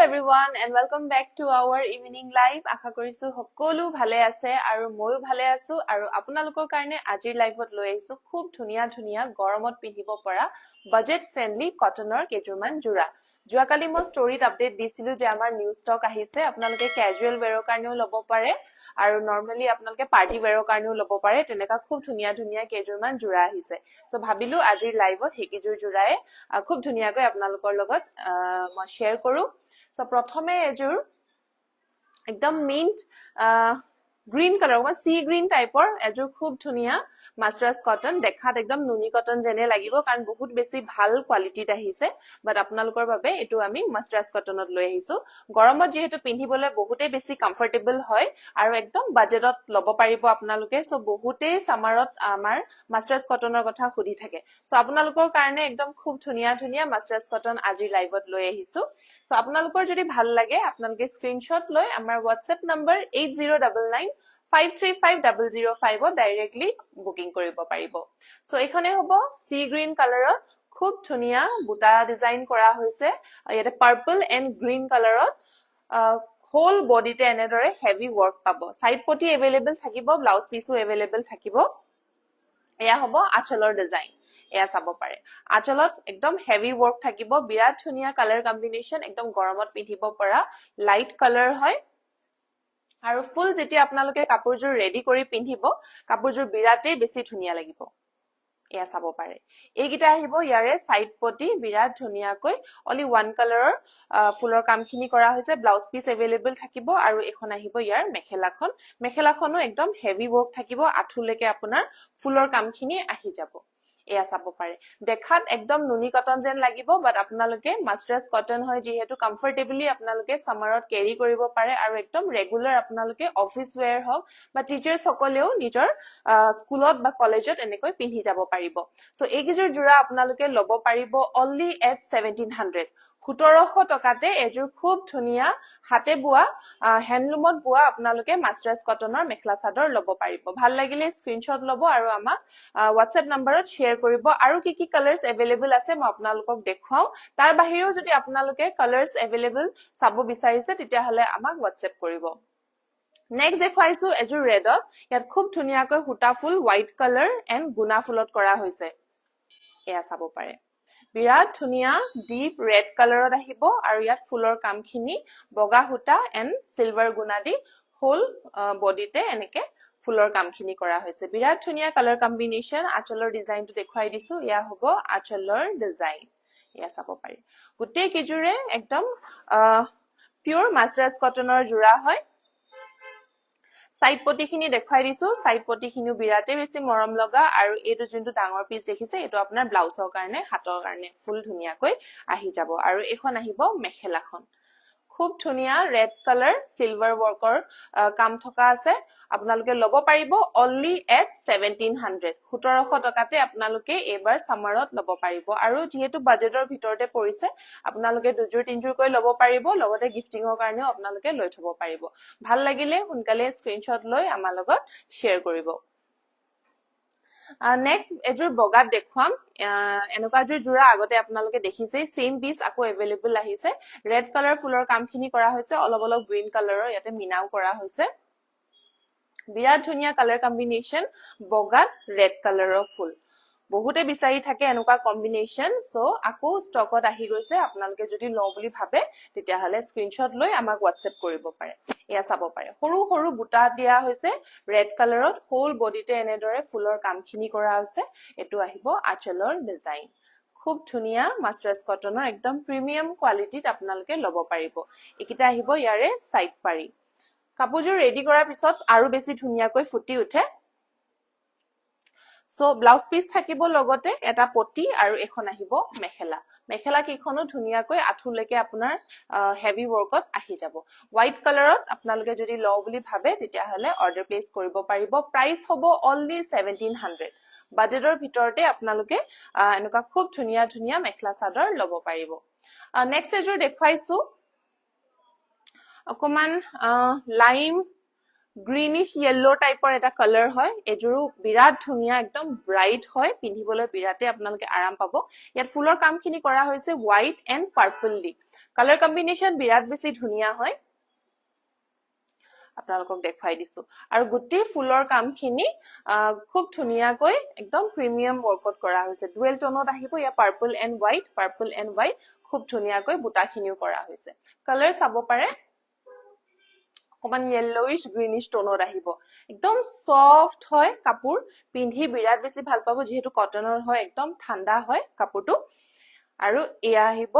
everyone and welcome back to our evening live. আশা কৰিছো সকলো ভালে আছে আৰু ময়ো ভালে আছো আৰু আপোনালোকৰ কাৰণে আজিৰ লাইভত লৈ আহিছো খুব ধুনিয়া ধুনিয়া গৰমত পিন্ধিব পৰা বাজেট ফ্ৰেন্ডলি কটনৰ কেজুৰমান জোৰা যোৱাকালি মই ষ্টৰীত আপডেট দিছিলো যে আমাৰ নিউ ষ্টক আহিছে আপোনালোকে ক্যাজুৱেল वेयৰৰ কাৰণেও ল'ব পাৰে আৰু নৰমালি আপোনালোকে পাৰ্টি वेयৰৰ কাৰণেও ল'ব পাৰে তেনেকা খুব ধুনিয়া ধুনিয়া কেজুৰমান জোৰা আহিছে সো ভাবিলো আজিৰ লাইভত হেকিজুৰ জোৰায়ে খুব ধুনিয়াকৈ আপোনালোকৰ লগত মই শেয়াৰ কৰো সো প্ৰথমে এজুৰ একদম মিন্ট গ্ৰীন কালাৰ ওয়ান সি গ্ৰীন টাইপৰ এজুৰ খুব ধুনিয়া মাস্টাৰ্স কটন দেখাত একদম নুনি কটন যেনে লাগিব কাৰণ বহুত বেছি ভাল কোৱালিটিত আহিছে বাট আপোনালোকৰ বাবে এটো আমি মাস্টাৰ্স কটনত লৈ আহিছো গৰমত যেহেতু পিন্ধিবলৈ বহুতে বেছি কমফৰ্টেবল হয় আৰু একদম বাজেটত ল'ব পাৰিব আপোনালোকে সো বহুতে সামাৰত আমাৰ মাস্টাৰ্স কটনৰ কথা খুদি থাকে সো আপোনালোকৰ কাৰণে একদম খুব ধুনিয়া ধুনিয়া মাস্টাৰ্স কটন আজি লাইভত লৈ আহিছো সো আপোনালোকৰ যদি ভাল লাগে আপোনালোকে স্ক্ৰিনশ্বট লৈ আমাৰ WhatsApp নম্বৰ 8099 535005 ডাইৰেক্টলি বুকিং কৰিব পাৰিব সো এখনে হ'ব সি গ্ৰীন কালাৰত খুব ধুনিয়া বুটা ডিজাইন কৰা হৈছে ইয়াতে পাৰ্পল এন্ড গ্ৰীন কালাৰত হোল বডিতে এনেদৰে হেভি ওয়ার্ক পাব সাইড পটি अवेलेबल থাকিব ব্লাউজ পিসও अवेलेबल থাকিব এয়া হ'ব আঁচলৰ ডিজাইন এয়া চাব পাৰে আঁচলত একদম হেভি ওয়াৰ্ক থাকিব বিৰাট ধুনিয়া কালাৰ কম্বিনেশন একদম গৰমত পিন্ধিব পৰা লাইট কালাৰ হয় আৰু ফুল যেতিয়া আপোনালোকে কাপোৰজোৰ ৰেডি কৰি পিন্ধিব কাপোৰজোৰ বিৰাটেই বেছি ধুনিয়া লাগিব এয়া চাব পাৰে এইগিটা আহিব ইয়াৰে সাইড পটি বিৰাট ধুনিয়াকৈ অলি ওয়ান কালাৰৰ ফুলৰ কামখিনি কৰা হৈছে ব্লাউজ পিস अवेलेबल থাকিব আৰু এখন আহিব ইয়াৰ মেখেলাখনো একদম হেভি ওয়াৰ্ক থাকিব আঠুলৈকে আপোনাৰ ফুলৰ কামখিনি আহি যাব এয়া চাব পাৰে দেখাত একদম নুনি কটন যেন লাগিব বাট আপোনালোকে মাস্টাৰ্স কটন হয় যেহেতু কমফৰ্টেবলি আপোনালোকে সামাৰত ক্যাৰি কৰিব পাৰে আৰু একদম ৰেগুলাৰ আপোনালোকে অফিস ওয়্যাৰ হওক বা টিচাৰ্স সকলেও নিজৰ স্কুলত বা কলেজত এনেকৈ পিন্ধি যাব পাৰিব সো এইগিজৰ জোৰা আপোনালোকে ল'ব পাৰিব only at 1700 1700 টকাতে এজুৰ খুব ধুনিয়া হাতে বুৱা হ্যান্ডলুমত বুৱা আপোনালোকে মাস্টাৰ্স কটনৰ মেখলা চাদৰ ল'ব পাৰিব ভাল লাগিলে স্ক্ৰিনশ্বট ল'ব আৰু আমাক WhatsApp নম্বৰত শেয়াৰ কৰিব আৰু কি কালাৰস अवेलेबल আছে মই আপোনালোকক দেখুৱাও তাৰ বাহিৰেও যদি আপোনালোকে কালাৰস अवेलेबल চাব বিচাৰিছে তেতিয়া হলে আমাক WhatsApp কৰিব নেক্সট দেখাইছো এজুৰ ৰেডত ইয়াত খুব ধুনিয়াকৈ হুটা ফুল হোৱাইট কালাৰ এন্ড গুনা ফুলত কৰা হৈছে এয়া চাব পাৰে বিৰাট ধুনিয়া ডিপ ৰেড কালাৰত আহিব আৰু ইয়াত ফুলৰ কামখিনি বগা হুটা এন্ড সিলভাৰ গুনা দি হোল বডিতে এনেকে ফুলৰ কামখিনি কৰা হৈছে বিৰাট ধুনিয়া কালাৰ কম্বিনেশন আঁচলৰ ডিজাইনটো দেখুৱাই দিছো ইয়া হ'ব আঁচলৰ ডিজাইন ইয়া চাব পাৰি গুটে কিজুৰে একদম পিওৰ মাস্টাৰ্স কটনৰ জোৰা হয় সাইড পটিখিনি দেখুৱাই দিছো সাইড পটিখিনিও বিৰাটে বেছি মৰম লগা আৰু এটো যোনটো ডাঙৰ পিস দেখিছে এটো আপোনাৰ ব্লাউজৰ কাৰণে হাতৰ কাৰণে ফুল ধুনিয়াকৈ আহি যাব আৰু এখন আহিব মেখেলাখন খুব ধুনিয়া ৰেড কালাৰ সিলভাৰ ওয়াৰ্কৰ কাম থকা আছে আপোনালোকে ল'ব পাৰিব only at 1700 1700 টকাতে আপোনালোকে এবাৰ সামাৰত ল'ব পাৰিব আৰু যেহেতু বাজেটৰ ভিতৰতে পৰিছে আপোনালোকে দুজোৰ তিনজোৰ কৈ ল'ব পাৰিব লগতে গিফটিংৰ কাৰণেও আপোনালোকে লৈ থব পাৰিব ভাল লাগিলে সোনকালে স্ক্ৰিনশ্বট লৈ আমাৰ লগত শেয়াৰ কৰিব নেক্সট এজুৰ বগাত দেখুৱাম এনেকুৱা জুৰ জোৰা আগতে আপোনালোকে দেখিছে সেম পিস আকৌ अवेलेबल আহিছে ৰেড কালাৰ ফুলৰ কামখিনি কৰা হৈছে অলপ গ্ৰীন কালাৰৰ ইয়াতে মিনাও কৰা হৈছে বিৰাট ধুনিয়া কালাৰ কম্বিনেশন বগাত ৰেড কালাৰৰ ফুল বহুতে বিচাৰি থাকে এনেকুৱা কম্বিনেশন সো আকৌ ষ্টকত আহি গৈছে আপোনালোকে যদি লও বুলি ভাবে তেতিয়া হলে স্ক্ৰিনশ্বট লৈ আমাক WhatsApp কৰিব পাৰে এয়া চাব পাৰে সৰু সৰু বুটা দিয়া হৈছে ৰেড কালাৰত হোল বডিতে এনেদৰে ফুলৰ কামখিনি কৰা হৈছে এটো আহিব আঁচলৰ ডিজাইন খুব ধুনিয়া মাস্টাৰ্স কটনৰ একদম প্ৰিমিয়াম কোৱালিটিত আপোনালোকে ল'ব পাৰিব একিটা আহিব ইয়াৰে সাইড পাৰি কাপোৰজোৰ ৰেডি কৰাৰ পিছত আৰু বেছি ধুনিয়াকৈ ফুটি উঠে সো ব্লাউজ পিস থাকিব লগতে এটা পটি আৰু এখন আহিব মেখেলা কিখনো ধুনিয়াকৈ আঠুলৈকে আপোনাৰ হেভি ওয়াৰ্কত আহি যাব হোৱাইট কালাৰত আপোনালোকে যদি লও বুলি ভাবে তেতিয়া হলে অৰ্ডাৰ প্লেস কৰিব পাৰিব প্ৰাইস হ'ব only 1700 বাজেটৰ ভিতৰতে আপোনালোকে এনেকুৱা খুব ধুনিয়া মেখলা চাদৰ ল'ব পাৰিব নেক্সট এজুৰ দেখুৱাইছো অকমান লাইম গ্ৰীনিশ yellow টাইপৰ এটা কালাৰ হয় এজুৰো বিৰাট ধুনিয়া একদম ব্ৰাইট হয় পিন্ধিবলৈ বিৰাটে আপোনালোকে আৰাম পাব ইয়াত ফুলৰ কামখিনি কৰা হৈছে white and purple the colour combination বিৰাট বেছি ধুনীয়া হয় আপোনালোকক দেখাই দিছো আৰু গুটি ফুলৰ কামখিনি খুব ধুনীয়াকৈ একদম প্ৰিমিয়াম ওয়াৰ্কত কৰা হৈছে ডুৱেল টোনত আহিব ইয়া পাৰ্পল এণ্ড হোৱাইট খুব ধুনীয়াকৈ বুটাখিনিও কৰা হৈছে কালাৰ চাব পাৰে অকমান yellowish greenish টোনত আহিব একদম সফট হয় কাপোৰ পিন্ধি বিৰাট বেছি ভাল পাব যেহেতু কটনৰ হয় একদম ঠাণ্ডা হয় কাপোৰটো আৰু এয়া আহিব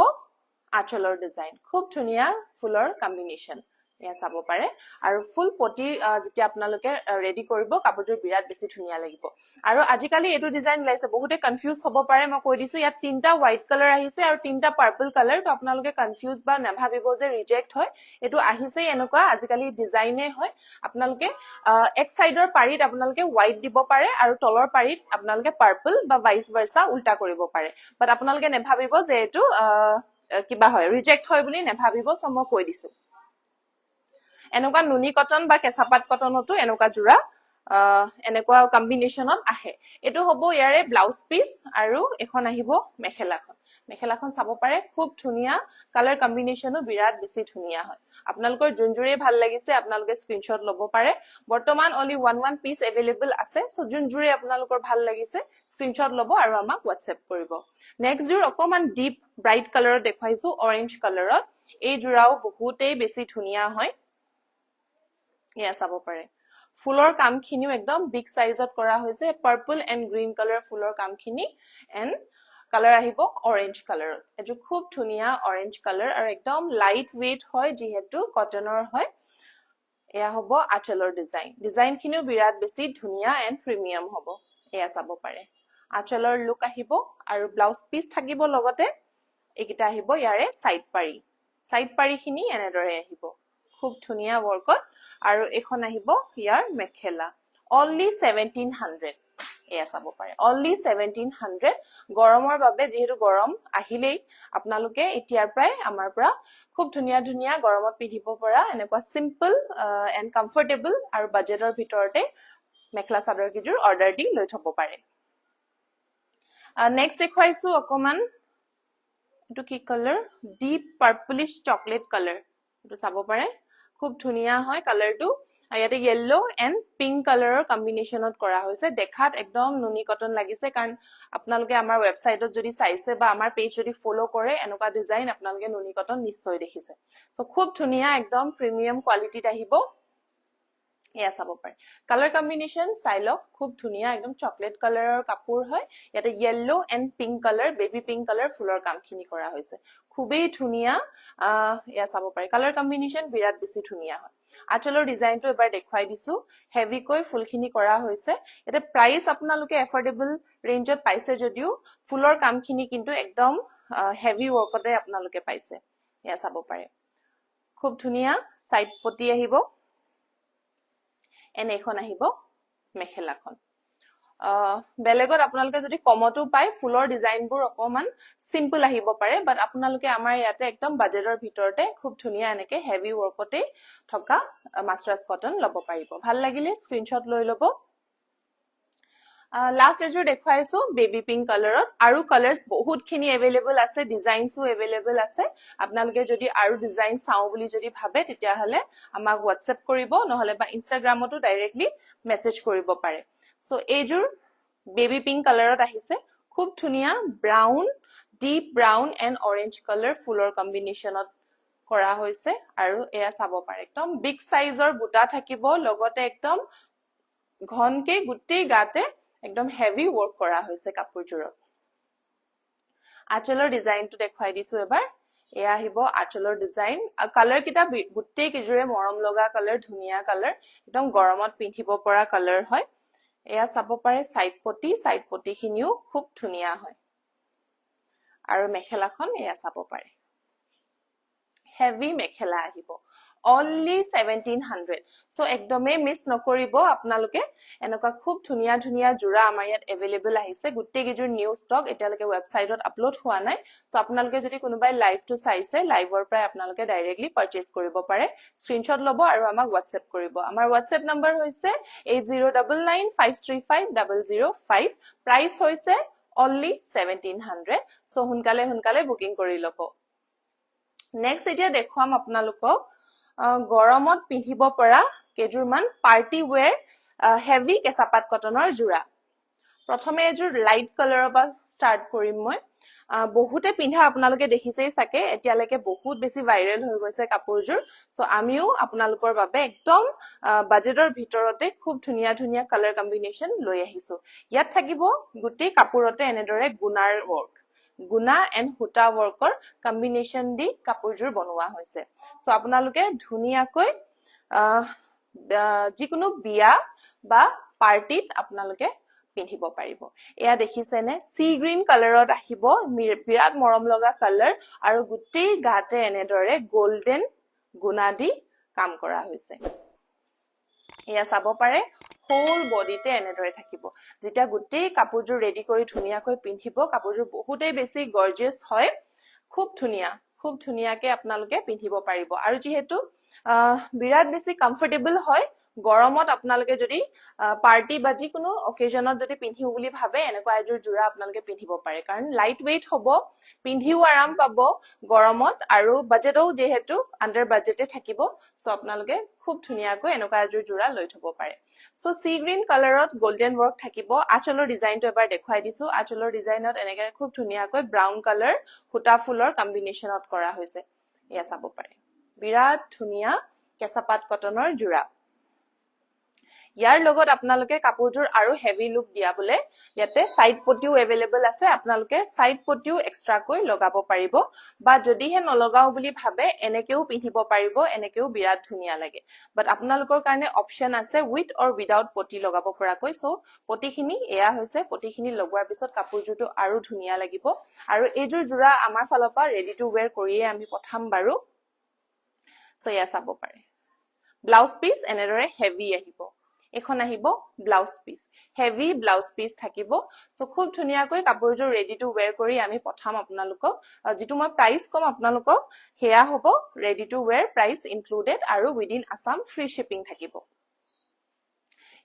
আঁচলৰ ডিজাইন খুব ধুনীয়া ফুলৰ কম্বিনেশ্যন এয়া চাব পাৰে আৰু ফুল পটি যেতিয়া আপোনালোকে ৰেডি কৰিব কাপোৰটো বিৰাট বেছি ধুনীয়া লাগিব আৰু আজিকালি এটো ডিজাইন লাইছে বহুতে কনফিউজ হ'ব পাৰে মই কৈ দিছো ইয়াত তিনটা হোৱাইট কালাৰ আহিছে আৰু তিনটা পাৰ্পল কালাৰ তো আপোনালোকে কনফিউজ বা নাভাবিব যে ৰিজেক্ট হয় এটো আহিছে এনেকুৱা আজিকালি ডিজাইনে হয় আপোনালোকে এক সাইডৰ পাৰিত আপোনালোকে হোৱাইট দিব পাৰে আৰু তলৰ পাৰিত আপোনালোকে পাৰ্পল বা ভাইস ভাৰ্সা উল্টা কৰিব পাৰে বাট আপোনালোকে নাভাবিব যে এটো কিবা হয় ৰিজেক্ট হয় বুলি নাভাবিব সো মই কৈ দিছো এনেকুৱা নুনি কটন বা কেঁচাপাত কটনতো এনেকুৱা জোৰা এনেকুৱা কম্বিনেশনত আহে এটো হ'ব ইয়াৰে ব্লাউজ পিস আৰু এখন আহিব মেখেলাখন চাব পাৰে খুব ধুনীয়া কালাৰ কম্বিনেশনো বিৰাট বেছি ধুনীয়া হয় আপোনালোকৰ জুনজুৰে ভাল লাগিছে আপোনালোকে স্ক্ৰিনশ্বট ল'ব পাৰে বৰ্তমান অনলি 1 পিস अवेलेबल আছে সো জুনজুৰে আপোনালোকৰ ভাল লাগিছে স্ক্ৰিনশ্বট ল'ব আৰু আমাক WhatsApp কৰিব নেক্সট জুৰ অকমান ডিপ ব্ৰাইট কালাৰত দেখাইছো অৰেঞ্জ কালাৰত এই জোৰাও বহুতেই বেছি ধুনীয়া হয় ইয়া চাব পাৰে ফুলৰ কামখিনিও একদম বিগ সাইজত কৰা হৈছে পাৰ্পল এণ্ড গ্ৰীন কালাৰ ফুলৰ কামখিনি এণ্ড কালাৰ আহিব অৰেঞ্জ কালাৰত এটো খুব ধুনীয়া অৰেঞ্জ কালাৰ আৰু একদম লাইট ওয়েট হয় যেহেতু কটনৰ হয় এয়া হ'ব আঁচলৰ ডিজাইনখিনিও বিৰাট বেছি ধুনীয়া এণ্ড প্ৰিমিয়াম হ'ব এয়া চাব পাৰে আঁচলৰ লুক আহিব আৰু ব্লাউজ পিস থাকিব লগতে এইকিটা আহিব ইয়াৰে সাইড পাৰিখিনি এনেদৰে আহিব খুব ধুনীয়া ওয়াৰ্কত আৰু এখন আহিব ইয়াৰ মেখেলা only 1700 এয়া চাব পাৰে only 1700 গৰমৰ বাবে যেহেতু গৰম আহিলেই আপোনালোকে এতিয়াৰ প্ৰায় আমাৰ পৰা খুব ধুনীয়া ধুনীয়া গৰমত পিন্ধিব পৰা এনেকুৱা সিম্পল এণ্ড কমফৰ্টেবল আৰু বাজেটৰ ভিতৰতে মেখেলা চাদৰ কিজোৰ অৰ্ডাৰ দি লৈ থব পাৰে নেক্সট দেখাইছো অকমান এটো কি কালাৰ ডিপ পাৰ্পলিশ চকলেট কালাৰ এটো চাব পাৰে খুব ধুনীয়া হয় কালাৰটো ইয়াতে yellow and pink কালাৰৰ কম্বিনেশনত কৰা হৈছে দেখাত একদম নুনি কটন লাগিছে কাৰণ আপোনালোকে আমাৰ ওয়েবসাইটত যদি চাইছে বা আমাৰ পেজ যদি ফলো কৰে এনেকুৱা ডিজাইন আপোনালোকে নুনি কটন নিশ্চয় দেখিছে সো খুব ধুনীয়া একদম প্ৰিমিয়াম কোৱালিটিত আহিব এয়া চাব পাৰে কালাৰ কম্বিনেশন চাইলক খুব ধুনীয়া একদম চকলেট কালাৰৰ কাপোৰ হয় ইয়াতে yellow and pink colour baby pink colour ফুলৰ কামখিনি কৰা হৈছে খুবেই ধুনীয়া এয়া চাব পাৰে কালাৰ কম্বিনেশন বিৰাট বেছি ধুনীয়া হয় আঁচলৰ ডিজাইনটো এবাৰ দেখাই দিছো হেভিকৈ ফুলখিনি কৰা হৈছে এটা প্ৰাইস আপোনালোকে এফৰ্ডেবল ৰেঞ্জত পাইছে যদিও ফুলৰ কামখিনি কিন্তু একদম হেভি ওয়াৰ্কতে আপোনালোকে পাইছে এয়া চাব পাৰে খুব ধুনীয়া সাইড পটি আহিব এন এখন আহিব মেখেলাখন বেলেগত আপোনালোকে যদি কমটো পাই ফুলৰ ডিজাইনবোৰ অকমান সিম্পল আহিব পাৰে বাট আপোনালোকে আমাৰ ইয়াতে একদম বাজেটৰ ভিতৰতে খুব ধুনীয়া এনেকে হেভি ওয়াৰ্কতে থকা মাস্টাৰ্স কটন ল'ব পাৰিব ভাল লাগিলে স্ক্ৰিনশ্বট লৈ ল'ব লাষ্ট এজোৰ দেখাইছো বেবি পিংক কালাৰত আৰু কালাৰ্স বহুতখিনি अवेलेबल আছে ডিজাইনসও अवेलेबल আছে আপোনালোকে যদি আৰু ডিজাইন চাও বুলি যদি ভাবে তেতিয়া হলে আমাক WhatsApp কৰিব নহলে বা ইনষ্টাগ্ৰামতো ডাইৰেক্টলি মেসেজ কৰিব পাৰে সো এজোৰ বেবি পিংক কালাৰত আহিছে খুব ধুনীয়া brown deep brown and orange colour ফুলৰ কম্বিনেশনত কৰা হৈছে আৰু এয়া চাব পাৰে একদম বিগ সাইজৰ বুটা থাকিব লগতে একদম ঘনকে গুটেই গাতে একদম হেভি ওয়াৰ্ক কৰা হৈছে কাপোৰজোৰত আঁচলৰ ডিজাইনটো দেখাই দিছো এবাৰ এয়া আহিব আঁচলৰ ডিজাইন কালাৰ কিটা গুটেই কিজোৰে মৰম লগা কালাৰ ধুনীয়া কালাৰ একদম গৰমত পিন্ধিব পৰা কালাৰ হয় এয়া চাব পাৰে সাইড পটিখিনিও খুব ধুনীয়া হয় আৰু মেখেলাখন এয়া চাব পাৰে হেভি মেখেলা আহিব only 1700 সো একদমে মিস নকৰিব আপোনালোকে এনেকুৱা খুব ধুনীয়া ধুনীয়া জোৰা আমাৰ ইয়াত अवेलेबल আহিছে গুটে গিজুৰ নিউ ষ্টক এতিয়ালৈকে ওয়েবসাইটত আপলোড হোৱা নাই সো আপোনালোকে যদি কোনোবাই লাইভটো চাইছে লাইভৰ পৰাই আপোনালোকে ডাইৰেক্টলি পাৰচেজ কৰিব পাৰে স্ক্ৰিনশ্বট ল'ব আৰু আমাক WhatsApp কৰিব আমাৰ WhatsApp নম্বৰ হৈছে 8099535005 প্ৰাইস হৈছে only 1700 সো হুনকালে বুকিং কৰি ল'ব নেক্সট এতিয়া দেখুৱাম আপোনালোকক গৰমত পিন্ধিব পৰা কেইযোৰমান পাৰ্টি ৱেৰ হেভি কেঁচাপাত কটনৰ যোৰা প্ৰথমে এযোৰ লাইট কালাৰৰ পৰা ষ্টাৰ্ট কৰিম মই বহুতে পিন্ধা আপোনালোকে দেখিছেই চাগে এতিয়ালৈকে বহুত বেছি ভাইৰেল হৈ গৈছে কাপোৰযোৰ সো আমিও আপোনালোকৰ বাবে একদম বাজেটৰ ভিতৰতে খুব ধুনীয়া ধুনীয়া কালাৰ কম্বিনেশন লৈ আহিছো ইয়াত থাকিব গুটি কাপোৰতে এনেদৰে গুনাৰ ৱৰ্ক গুনা এণ্ড হুটা ৱৰ্কৰ কম্বিনেশন দি কাপোৰযোৰ বনোৱা হৈছে সো আপোনালোকে ধুনীয়াকৈ যিকোনো বিয়া বা পাৰ্টিত আপোনালোকে পিন্ধিব পাৰিব এয়া দেখিছেনে সি গ্ৰীন কালাৰত আহিব বিৰাট মৰম লগা কালাৰ আৰু গুটেই গাতে এনেদৰে গোল্ডেন গুনা দি কাম কৰা হৈছে এয়া চাব পাৰে হোল বডিতে এনেদৰে থাকিব যেতিয়া গুটেই কাপোৰযোৰ ৰেডি কৰি ধুনীয়াকৈ পিন্ধিব কাপোৰযোৰ বহুতেই বেছি গৰ্জিয়াছ হয় খুব ধুনীয়াকে আপোনালোকে পিন্ধিব পাৰিব আৰু যেহেতু বিৰাট বেছি কমফৰ্টেবল হয় গৰমত আপোনালোকে যদি পাৰ্টি বা যিকোনো অকেজনত যদি পিন্ধিও বুলি ভাবে এনেকুৱা এযোৰ জোৰা আপোনালোকে পিন্ধিব পাৰে কাৰণ লাইট ওয়েট হ'ব পিন্ধিও আৰাম পাব গৰমত আৰু বাজেটও যেহেতু আন্ডাৰ বাজেটে থাকিব সো আপোনালোকে খুব ধুনীয়াকৈ এনেকুৱা এযোৰ জোৰা লৈ থব পাৰে সো সি গ্ৰীন কালাৰত গোল্ডেন ৱৰ্ক থাকিব আঁচলৰ ডিজাইনটো এবাৰ দেখুৱাই দিছো আঁচলৰ ডিজাইনত এনেকৈ খুব ধুনীয়াকৈ ব্ৰাউন কালাৰ হুটা ফুলৰ কম্বিনেশনত কৰা হৈছে এয়া চাব পাৰে বিৰাট ধুনীয়া কেঁচাপাত কটনৰ জোৰা ইয়াৰ লগত আপোনালোকে কাপোৰযোৰ আৰু হেভি লুক দিয়াবলে ইয়াতে সাইড পটিও अवेलेबल আছে আপোনালোকে সাইড পটিও এক্সট্ৰাকৈ লগাব পাৰিব বা যদিহে নলগাও বুলি ভাবে এনেকেও পিন্ধিব পাৰিব এনেকেও বিৰাট ধুনীয়া লাগে বাট আপোনালোকৰ কাৰণে অপচন আছে উইথ অৰ উইদাউট পটি লগাব পৰাকৈ সো পটিখিনি এয়া হৈছে পটিখিনি লগোৱাৰ পিছত কাপোৰযোৰটো আৰু ধুনীয়া লাগিব আৰু এইযোৰ জোৰা আমাৰ ফালৰ পৰা ৰেডি টু ওয়্যাৰ কৰিয়ে আমি পঠাম বাৰু সো এয়া চাব পাৰে ব্লাউজ পিস এনেদৰে হেভি আহিব এখন আহিব blouse piece heavy blouse piece থাকিব সো খুব ধুনীয়াকৈ কাপোৰযোৰ ৰেডি টু ওয়্যাৰ কৰি আমি পঠাম আপোনালোকক যেটো মই প্ৰাইস কম আপোনালোকক হেয়া হ'ব ready to where price included আৰু উইদিন আসাম ফ্ৰী শিপিং থাকিব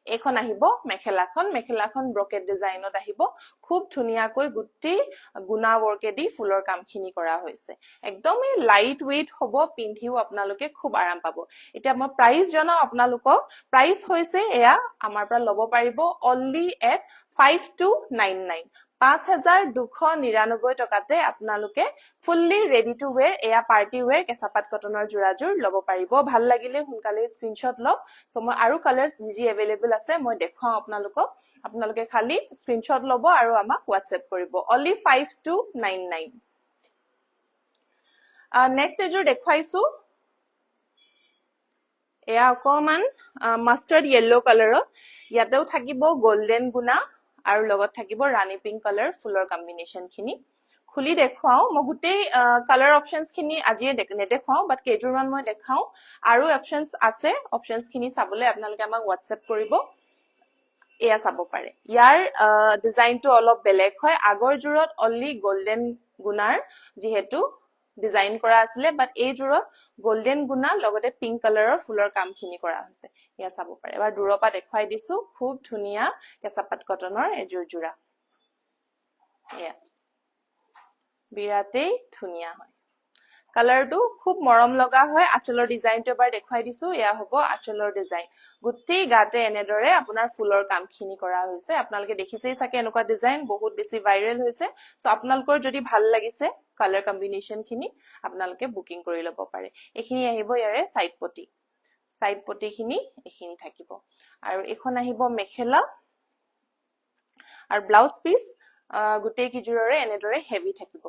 এখন আহিব মেখেলাখন ব্ৰকেট ডিজাইনত আহিব খুব ধুনীয়াকৈ গুটি গুনা ৱৰ্কেদি ফুলৰ কামখিনি কৰা হৈছে একদমই লাইট ওয়েট হ'ব পিন্ধিও আপোনালোকে খুব আৰাম পাব এতিয়া মই প্ৰাইস জনাও আপোনালোকক প্ৰাইস হৈছে এয়া আমাৰ পৰা ল'ব পাৰিব অনলি এট 5299 5299 টকাতে আপোনালোকে ফুললি ৰেডি টু ওয়্যাৰ এয়া পাৰ্টি ওয়্যাৰ কেঁচাপাত কটনৰ জোৰাজোৰ ল'ব পাৰিব ভাল লাগিলে সোনকালে স্ক্ৰিনশ্বট লওক সো মই আৰু কালাৰছ যি अवेलेबल আছে মই দেখাও আপোনালোকে খালি স্ক্ৰিনশ্বট ল'ব আৰু আমাক WhatsApp কৰিব অনলি 5299 নেক্সট এযোৰ দেখুৱাইছো এয়া অকমান মাষ্টাৰ্ড ইয়েলো কালাৰত ইয়াতেও থাকিব গোল্ডেন গুনা আৰু লগত থাকিব ৰাণী পিংক কালাৰ ফুলৰ কম্বিনেশন খিনি খুলি দেখুৱাও মই গুটেই কালাৰ অপশনস খিনি আজিয়ে নেদেখাও বাট কেইজোৰমান মই দেখাও আৰু অপশনস আছে অপশনস খিনি চাবলে আপোনালোকে আমাক WhatsApp কৰিব এয়া চাব পাৰে ইয়াৰ ডিজাইনটো অলপ বেলেগ হয় আগৰ জোৰত অনলি গোল্ডেন গুনাৰ যেহেতু ডিজাইন কৰা আছিল বাট এই জোৰত গোল্ডেন গুনা লগতে পিংক কালাৰৰ ফুলৰ কামখিনি কৰা হৈছে এয়া চাব পাৰে এবাৰ দূৰৰ পৰা দেখুৱাই দিছো খুব ধুনীয়া কেঁচাপাত কটনৰ এযোৰ জোৰা এয়া বিৰাটেই ধুনীয়া হয় কালাৰটো খুব মৰম লগা হয় আঁচলৰ ডিজাইনটো এবাৰ দেখুৱাই দিছো এয়া হ'ব আঁচলৰ ডিজাইন গুটি গাতে এনেদৰে আপোনাৰ ফুলৰ কামখিনি কৰা হৈছে আপোনালোকে দেখিছেই চাগে এনেকুৱা ডিজাইন বহুত বেছি ভাইৰেল হৈছে সো আপোনালোকৰ যদি ভাল লাগিছে কালাৰ কম্বিনেশন খিনি আপোনালোকে বুকিং কৰি ল'ব পাৰে এখিনি আহিব ইয়াৰে সাইড পটিখিনি এখিনি থাকিব আৰু এখন আহিব মেখেলা আৰু ব্লাউজ পিস গুটেই কিজোৰৰে এনেদৰে হেভি থাকিব